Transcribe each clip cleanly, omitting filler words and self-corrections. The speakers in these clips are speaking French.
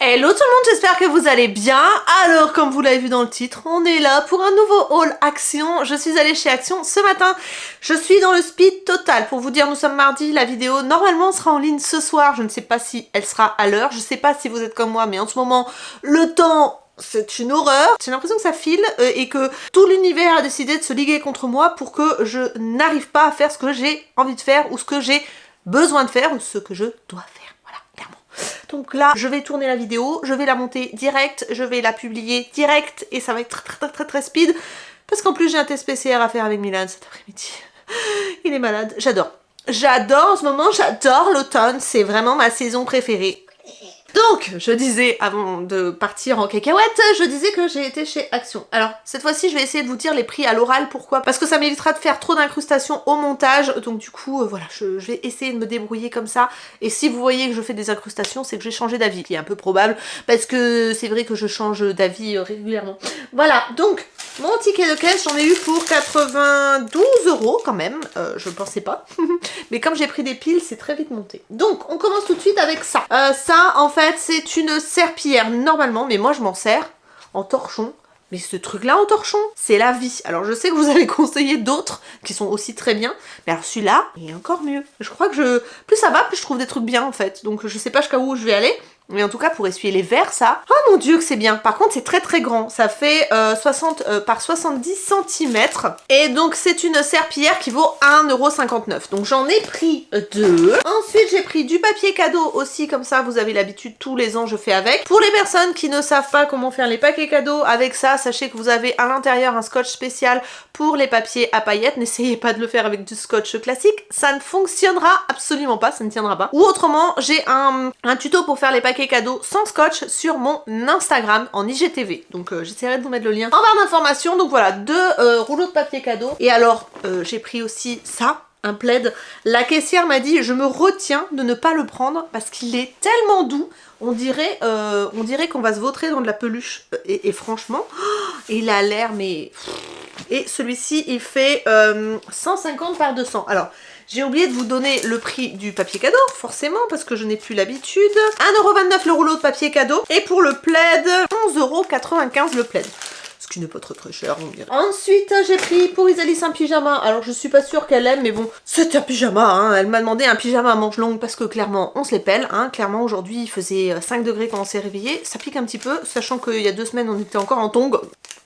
Hello tout le monde, j'espère que vous allez bien. Alors comme vous l'avez vu dans le titre, on est là pour un nouveau haul Action. Je suis allée chez Action ce matin, je suis dans le speed total. Pour vous dire, nous sommes mardi, la vidéo normalement sera en ligne ce soir. Je ne sais pas si elle sera à l'heure, je ne sais pas si vous êtes comme moi, mais en ce moment le temps... c'est une horreur. J'ai l'impression que ça file et que tout l'univers a décidé de se liguer contre moi pour que je n'arrive pas à faire ce que j'ai envie de faire ou ce que j'ai besoin de faire ou ce que je dois faire. Voilà, clairement. Donc là, je vais tourner la vidéo, je vais la monter direct, je vais la publier direct et ça va être très speed parce qu'en plus j'ai un test PCR à faire avec Milan cet après-midi. Il est malade, j'adore. J'adore en ce moment, j'adore l'automne, c'est vraiment ma saison préférée. Donc, je disais, avant de partir en cacahuète, je disais que j'ai été chez Action. Alors, cette fois-ci, je vais essayer de vous dire les prix à l'oral. Pourquoi? Parce que ça m'évitera de faire trop d'incrustations au montage. Donc du coup, voilà, je vais essayer de me débrouiller comme ça. Et si vous voyez que je fais des incrustations, c'est que j'ai changé d'avis. Ce qui est un peu probable, parce que c'est vrai que je change d'avis régulièrement. Voilà, donc, mon ticket de caisse, j'en ai eu pour 92 € quand même. Je pensais pas. Mais comme j'ai pris des piles, c'est très vite monté. Donc, on commence tout de suite avec ça. Ça, en fait, c'est une serpillière normalement, mais moi je m'en sers en torchon. Mais ce truc-là en torchon, c'est la vie. Alors je sais que vous avez conseillé d'autres qui sont aussi très bien, mais alors celui-là, il est encore mieux. Je crois que plus ça va, plus je trouve des trucs bien en fait. Donc je sais pas jusqu'à où je vais aller. Mais en tout cas, pour essuyer les verres, ça... oh mon dieu que c'est bien. Par contre, c'est très grand. Ça fait 60 par 70 cm. Et donc, c'est une serpillière qui vaut 1,59 €. Donc, j'en ai pris deux. Ensuite, j'ai pris du papier cadeau aussi. Comme ça, vous avez l'habitude, tous les ans, je fais avec. Pour les personnes qui ne savent pas comment faire les paquets cadeaux avec ça, sachez que vous avez à l'intérieur un scotch spécial pour les papiers à paillettes. N'essayez pas de le faire avec du scotch classique. Ça ne fonctionnera absolument pas. Ça ne tiendra pas. Ou autrement, j'ai un tuto pour faire les paquets cadeaux sans scotch sur mon Instagram en IGTV. Donc j'essaierai de vous mettre le lien en barre d'informations. Donc voilà, deux rouleaux de papier cadeau. Et alors, j'ai pris aussi ça, un plaid. La caissière m'a dit, je me retiens de ne pas le prendre parce qu'il est tellement doux. On dirait qu'on va se vautrer dans de la peluche. Et franchement, il a l'air, mais... Et celui-ci, il fait 150 par 200. Alors, j'ai oublié de vous donner le prix du papier cadeau, forcément, parce que je n'ai plus l'habitude. 1,29 € le rouleau de papier cadeau. Et pour le plaid, 11,95 € le plaid. Ce qui n'est pas très cher, on dirait. Ensuite, j'ai pris pour Isalis un pyjama. Alors, je suis pas sûre qu'elle aime, mais bon, c'est un pyjama, hein. Elle m'a demandé un pyjama à manches longues parce que clairement, on se les pèle, hein. Clairement, aujourd'hui, il faisait 5 degrés quand on s'est réveillé. Ça pique un petit peu, sachant qu'il y a 2 semaines, on était encore en tongs.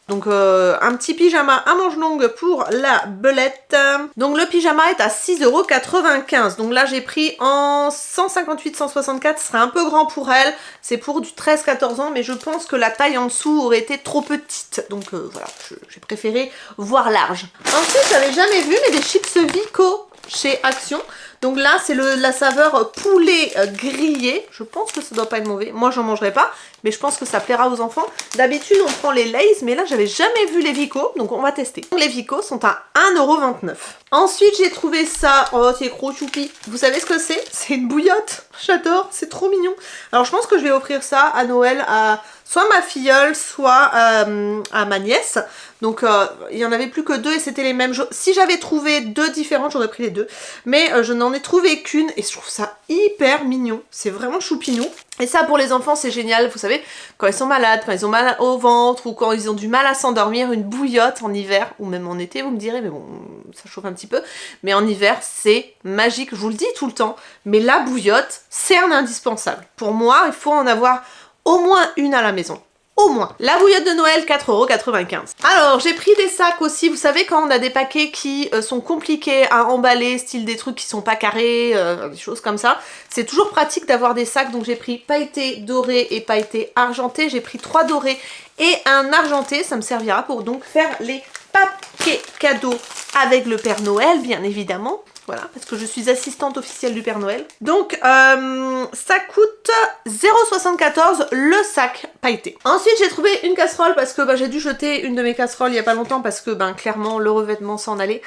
Donc un petit pyjama à manches longues pour la belette. Donc le pyjama est à 6,95 €. Donc là j'ai pris en 158-164, ce serait un peu grand pour elle. C'est pour du 13-14 ans, mais je pense que la taille en dessous aurait été trop petite. Donc voilà, j'ai préféré voir large. Ensuite j'avais jamais vu mais des chips Vico chez Action. Donc là, c'est la saveur poulet grillé. Je pense que ça doit pas être mauvais. Moi, j'en mangerai pas, mais je pense que ça plaira aux enfants. D'habitude, on prend les Lay's, mais là, j'avais jamais vu les Vico, donc on va tester. Les Vico sont à 1,29 €. Ensuite, j'ai trouvé ça. Oh, c'est gros choupi. Vous savez ce que c'est? C'est une bouillotte. J'adore, c'est trop mignon. Alors, je pense que je vais offrir ça à Noël à soit ma filleule, soit à ma nièce. Donc il y en avait plus que deux et c'était les mêmes. Si j'avais trouvé deux différentes, j'aurais pris les deux. Mais je n'en ai trouvé qu'une et je trouve ça hyper mignon. C'est vraiment choupinou. Et ça pour les enfants c'est génial, vous savez, quand ils sont malades, quand ils ont mal au ventre ou quand ils ont du mal à s'endormir, une bouillotte en hiver ou même en été, vous me direz, mais bon, ça chauffe un petit peu. Mais en hiver, c'est magique, je vous le dis tout le temps. Mais la bouillotte, c'est un indispensable. Pour moi, il faut en avoir au moins une à la maison. Au moins. La bouillotte de Noël, 4,95 €. Alors, j'ai pris des sacs aussi. Vous savez, quand on a des paquets qui sont compliqués à emballer, style des trucs qui sont pas carrés, des choses comme ça, c'est toujours pratique d'avoir des sacs. Donc, j'ai pris pailleté doré et pailleté argenté. J'ai pris 3 dorés et un argenté. Ça me servira pour donc faire les paquets cadeaux avec le Père Noël, bien évidemment. Voilà, parce que je suis assistante officielle du Père Noël. Donc, ça coûte 0,74 € le sac pailleté. Ensuite, j'ai trouvé une casserole parce que j'ai dû jeter une de mes casseroles il y a pas longtemps parce que clairement, le revêtement s'en allait.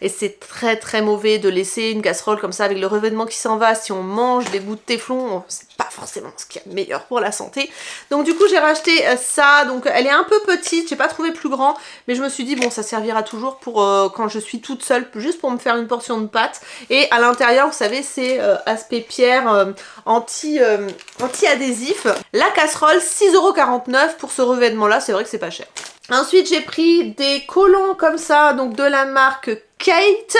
Et c'est très mauvais de laisser une casserole comme ça avec le revêtement qui s'en va. Si on mange des bouts de téflon, c'est pas forcément ce qu'il y a de meilleur pour la santé. Donc du coup, j'ai racheté ça. Donc elle est un peu petite, j'ai pas trouvé plus grand. Mais je me suis dit, bon, ça servira toujours pour quand je suis toute seule, juste pour me faire une portion de pâtes. pâte. Et à l'intérieur, vous savez, c'est aspect pierre anti-adhésif. La casserole, 6,49 € pour ce revêtement-là. C'est vrai que c'est pas cher. Ensuite, j'ai pris des collants comme ça, donc de la marque Kate.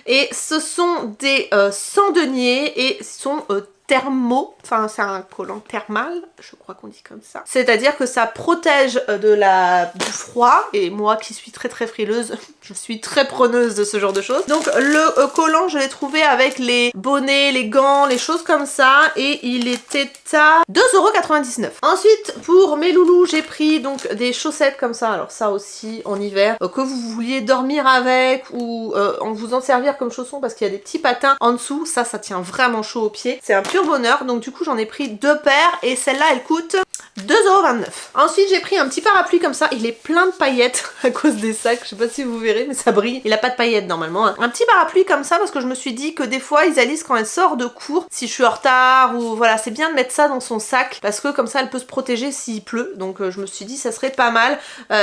Et ce sont des sans-deniers et sont thermo, enfin c'est un collant thermal, je crois qu'on dit comme ça. C'est-à-dire que ça protège du froid, et moi qui suis très frileuse, je suis très preneuse de ce genre de choses. Donc le collant, je l'ai trouvé avec les bonnets, les gants, les choses comme ça, et il était à 2,99 €. Ensuite, pour mes loulous, j'ai pris donc des chaussettes comme ça, alors ça aussi en hiver, que vous vouliez dormir avec ou vous en servir comme chaussons parce qu'il y a des petits patins en dessous, ça tient vraiment chaud aux pieds. C'est un pur bonheur, donc du coup j'en ai pris 2 paires et celle-là elle coûte 2,29 €. Ensuite j'ai pris un petit parapluie comme ça, il est plein de paillettes à cause des sacs, je sais pas si vous verrez mais ça brille, il a pas de paillettes normalement. Un petit parapluie comme ça parce que je me suis dit que des fois Isalis quand elle sort de cours, si je suis en retard ou voilà, c'est bien de mettre ça dans son sac parce que comme ça elle peut se protéger s'il pleut, donc je me suis dit ça serait pas mal.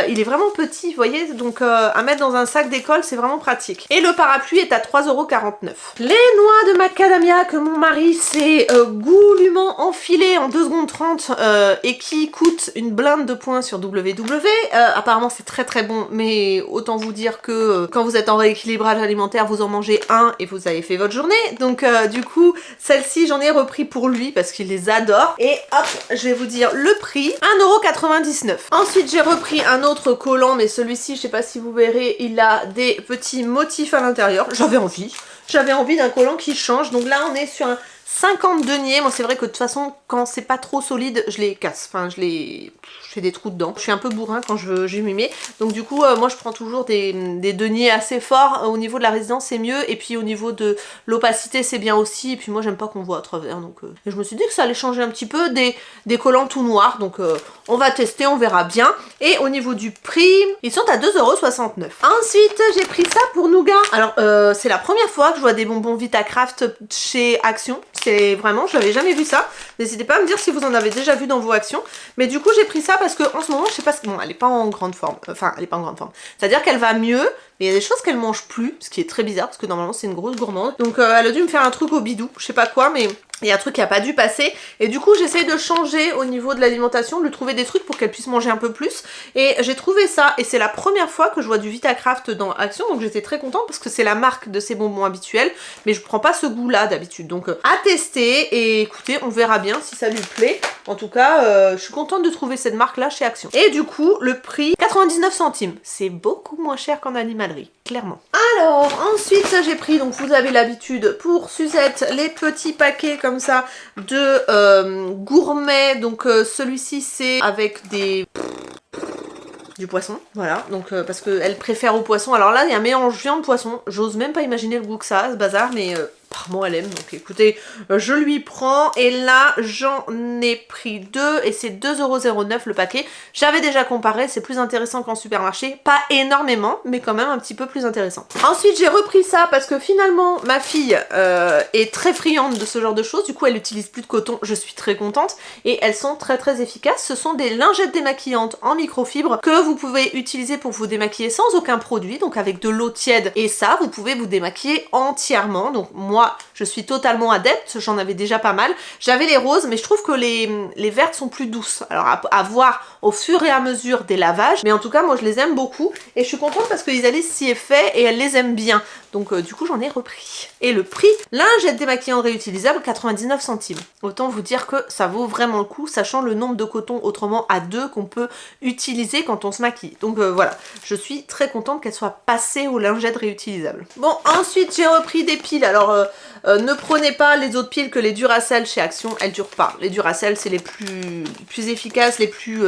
Il est vraiment petit, vous voyez, donc à mettre dans un sac d'école c'est vraiment pratique. Et le parapluie est à 3,49 €. Les noix de macadamia que mon mari s'est goulûment enfilé en 2 secondes 30 et qui coûte une blinde de points sur WW. Apparemment c'est très bon, mais autant vous dire que quand vous êtes en rééquilibrage alimentaire, vous en mangez un et vous avez fait votre journée. Donc du coup, celle-ci j'en ai repris pour lui parce qu'il les adore. Et hop, je vais vous dire le prix, 1,99 €. Ensuite j'ai repris un autre collant, mais celui-ci, je sais pas si vous verrez, il a des petits motifs à l'intérieur. J'avais envie d'un collant qui change, donc là on est sur un 50 deniers. Moi c'est vrai que de toute façon quand c'est pas trop solide je les casse, enfin je fais des trous dedans. Je suis un peu bourrin quand je m'y mets, donc du coup moi je prends toujours des deniers assez forts. Au niveau de la résistance c'est mieux, et puis au niveau de l'opacité c'est bien aussi, et puis moi j'aime pas qu'on voit à travers, donc et je me suis dit que ça allait changer un petit peu des collants tout noirs, donc on va tester, on verra bien. Et au niveau du prix, ils sont à 2,69 €. Ensuite j'ai pris ça pour Nougat. Alors c'est la première fois que je vois des bonbons Vitacraft chez Action. C'est vraiment, je l'avais jamais vu ça. N'hésitez pas à me dire si vous en avez déjà vu dans vos actions. Mais du coup j'ai pris ça parce que en ce moment je sais pas, bon elle est pas en grande forme, enfin elle est pas en grande forme, c'est à dire qu'elle va mieux, mais il y a des choses qu'elle mange plus, ce qui est très bizarre parce que normalement c'est une grosse gourmande. Donc elle a dû me faire un truc au bidou, je sais pas quoi, mais il y a un truc qui a pas dû passer, et du coup j'essaye de changer au niveau de l'alimentation, de lui trouver des trucs pour qu'elle puisse manger un peu plus, et j'ai trouvé ça, et c'est la première fois que je vois du Vitacraft dans Action, donc j'étais très contente parce que c'est la marque de ces bonbons habituels, mais je prends pas ce goût là d'habitude, donc à tester, et écoutez, on verra bien si ça lui plaît. En tout cas je suis contente de trouver cette marque là chez Action. Et du coup le prix 99 centimes, c'est beaucoup moins cher qu'en animalerie, clairement. Alors ensuite j'ai pris, donc vous avez l'habitude pour Suzette, les petits paquets comme ça de gourmet. Donc celui-ci c'est avec du poisson, voilà, donc parce qu'elle préfère au poisson. Alors là il y a un mélange viande poisson, j'ose même pas imaginer le goût que ça a ce bazar, mais apparemment elle aime, donc écoutez, je lui prends. Et là j'en ai pris 2 et c'est 2,09 € le paquet. J'avais déjà comparé, c'est plus intéressant qu'en supermarché, pas énormément mais quand même un petit peu plus intéressant. Ensuite j'ai repris ça parce que finalement ma fille est très friande de ce genre de choses, du coup elle utilise plus de coton, je suis très contente, et elles sont très efficaces. Ce sont des lingettes démaquillantes en microfibre que vous pouvez utiliser pour vous démaquiller sans aucun produit, donc avec de l'eau tiède, et ça vous pouvez vous démaquiller entièrement. Donc moi je suis totalement adepte, j'en avais déjà pas mal. J'avais les roses, mais je trouve que les vertes sont plus douces. Alors à voir au fur et à mesure des lavages, mais en tout cas moi je les aime beaucoup, et je suis contente parce que Isalis s'y est fait et elle les aime bien. Donc du coup j'en ai repris. Et le prix, lingette démaquillante réutilisable, 99 centimes. Autant vous dire que ça vaut vraiment le coup, sachant le nombre de cotons autrement à 2 qu'on peut utiliser quand on se maquille. Donc voilà, je suis très contente qu'elle soit passée aux lingettes réutilisables. Bon, ensuite j'ai repris des piles. Alors ne prenez pas les autres piles que les Duracell chez Action, elles durent pas. Les Duracell c'est les plus efficaces, les plus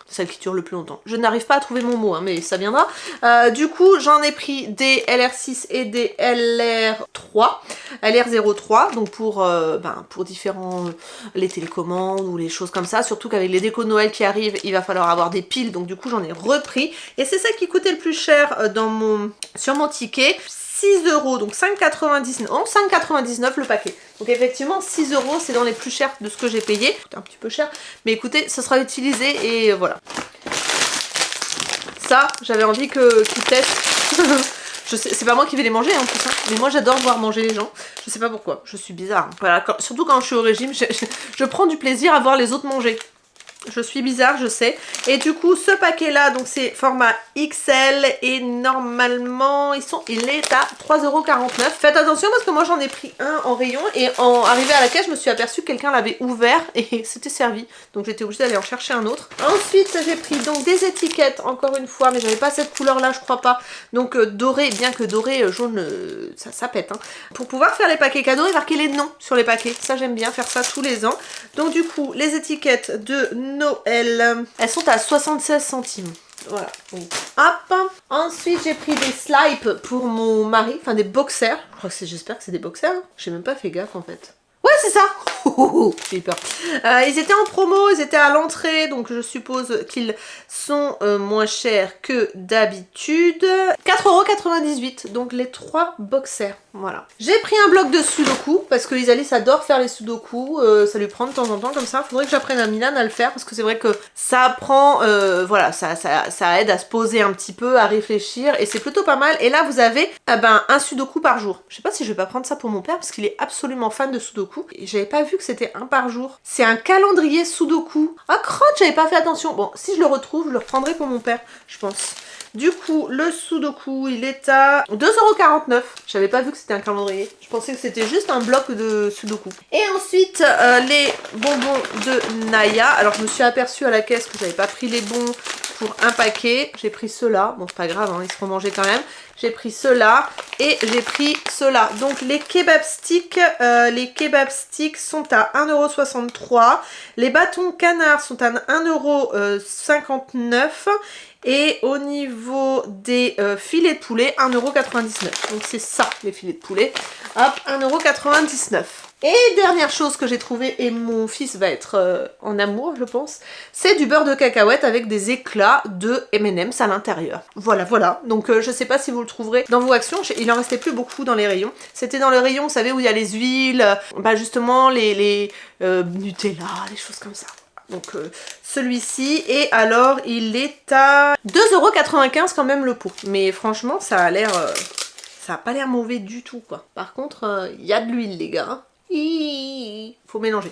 celle qui dure le plus longtemps. Je n'arrive pas à trouver mon mot, hein, mais ça viendra. Du coup, j'en ai pris des LR6 et des LR3. LR03, donc pour différents les télécommandes ou les choses comme ça. Surtout qu'avec les décos de Noël qui arrivent, il va falloir avoir des piles. Donc du coup, j'en ai repris. Et c'est ça qui coûtait le plus cher sur mon ticket. 6 €, donc 5,99 €, oh, 5,99 € le paquet. Donc effectivement 6 €, c'est dans les plus chers de ce que j'ai payé. C'est un petit peu cher, mais écoutez, ça sera utilisé et voilà. Ça, j'avais envie qu'il teste. Je sais, c'est pas moi qui vais les manger en plus, hein, mais moi j'adore voir manger les gens. Je sais pas pourquoi, je suis bizarre. Voilà, surtout quand je suis au régime, je prends du plaisir à voir les autres manger. Je suis bizarre, je sais. Et du coup, ce paquet-là, donc c'est format XL et normalement, il est à 3,49 €. Faites attention parce que moi, j'en ai pris un en rayon et en arrivé à la caisse, je me suis aperçue que quelqu'un l'avait ouvert et c'était servi. Donc, j'étais obligée d'aller en chercher un autre. Ensuite, j'ai pris donc des étiquettes, encore une fois, mais j'avais pas cette couleur-là, je crois pas. Donc, doré, bien que doré, jaune, ça pète. Hein. Pour pouvoir faire les paquets cadeaux et marquer les noms sur les paquets. Ça, j'aime bien faire ça tous les ans. Donc, du coup, les étiquettes de Noël. Elles sont à 76 centimes. Voilà. Donc, hop. Ensuite, j'ai pris des slips pour mon mari. Enfin, des boxers. J'espère que c'est des boxers. J'ai même pas fait gaffe, en fait. Ouais, c'est ça. J'ai eu peur. Ils étaient en promo, ils étaient à l'entrée, donc je suppose qu'ils sont moins chers que d'habitude. 4,98 €, donc les 3 boxers. Voilà. J'ai pris un bloc de sudoku, parce que Isalis adore faire les sudoku, ça lui prend de temps en temps comme ça. Faudrait que j'apprenne à Milan à le faire, parce que c'est vrai que ça apprend, voilà, ça aide à se poser un petit peu, à réfléchir, et c'est plutôt pas mal. Et là, vous avez un sudoku par jour. Je sais pas si je vais pas prendre ça pour mon père, parce qu'il est absolument fan de sudoku. Et j'avais pas vu que c'était un par jour. C'est un calendrier sudoku. Ah crotte, j'avais pas fait attention. Bon, si je le retrouve, je le reprendrai pour mon père, je pense. Du coup, le sudoku, il est à 2,49 €. J'avais pas vu que c'était un calendrier. Je pensais que c'était juste un bloc de sudoku. Et ensuite, les bonbons de Naya. Alors, je me suis aperçue à la caisse que j'avais pas pris les bons pour un paquet. J'ai pris ceux-là. Bon, c'est pas grave, hein, ils seront mangés quand même. J'ai pris ceux-là et j'ai pris ceux-là. Donc, les kebab sticks sont à 1,63 €. Les bâtons canards sont à 1,59 €. Et au niveau des filets de poulet, 1,99 €. Donc c'est ça, les filets de poulet. Hop, 1,99 €. Et dernière chose que j'ai trouvée, et mon fils va être en amour, je pense, c'est du beurre de cacahuète avec des éclats de M&M's à l'intérieur. Voilà, voilà. Donc je sais pas si vous le trouverez dans vos actions. Il en restait plus beaucoup dans les rayons. C'était dans le rayon, vous savez, où il y a les huiles, justement les Nutella, les choses comme ça. Donc celui-ci, et alors il est à 2,95 € quand même le pot. Mais franchement ça a l'air, ça a pas l'air mauvais du tout quoi. Par contre il y a de l'huile les gars. Faut mélanger.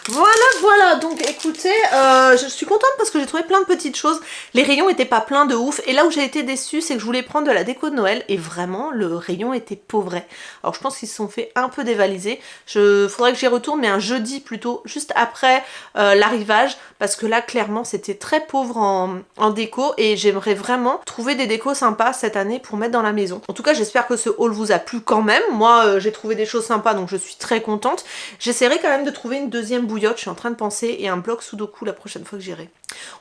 Voilà, donc écoutez, je suis contente parce que j'ai trouvé plein de petites choses. Les rayons étaient pas pleins de ouf, et là où j'ai été déçue, c'est que je voulais prendre de la déco de Noël, et vraiment, le rayon était pauvret. Alors je pense qu'ils se sont fait un peu dévaliser. Faudrait que j'y retourne, mais un jeudi plutôt, juste après l'arrivage, parce que là, clairement, c'était très pauvre en déco, et j'aimerais vraiment trouver des décos sympas cette année pour mettre dans la maison. En tout cas, j'espère que ce haul vous a plu quand même. Moi, j'ai trouvé des choses sympas, donc je suis très contente. J'essaierai quand même de trouver une deuxième bouillotte, je suis en train de penser, et un bloc sudoku la prochaine fois que j'irai.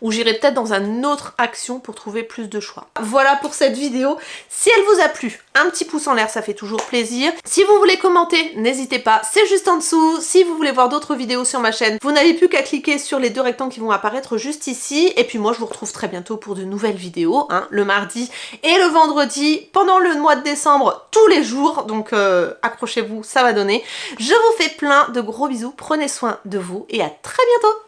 Ou j'irai peut-être dans une autre action pour trouver plus de choix. Voilà pour cette vidéo. Si elle vous a plu, un petit pouce en l'air, ça fait toujours plaisir. Si vous voulez commenter, n'hésitez pas, c'est juste en dessous. Si vous voulez voir d'autres vidéos sur ma chaîne, vous n'avez plus qu'à cliquer sur les 2 rectangles qui vont apparaître juste ici. Et puis moi, je vous retrouve très bientôt pour de nouvelles vidéos, hein, le mardi et le vendredi, pendant le mois de décembre, tous les jours. Donc accrochez-vous, ça va donner. Je vous fais plein de gros bisous, prenez soin de vous et à très bientôt.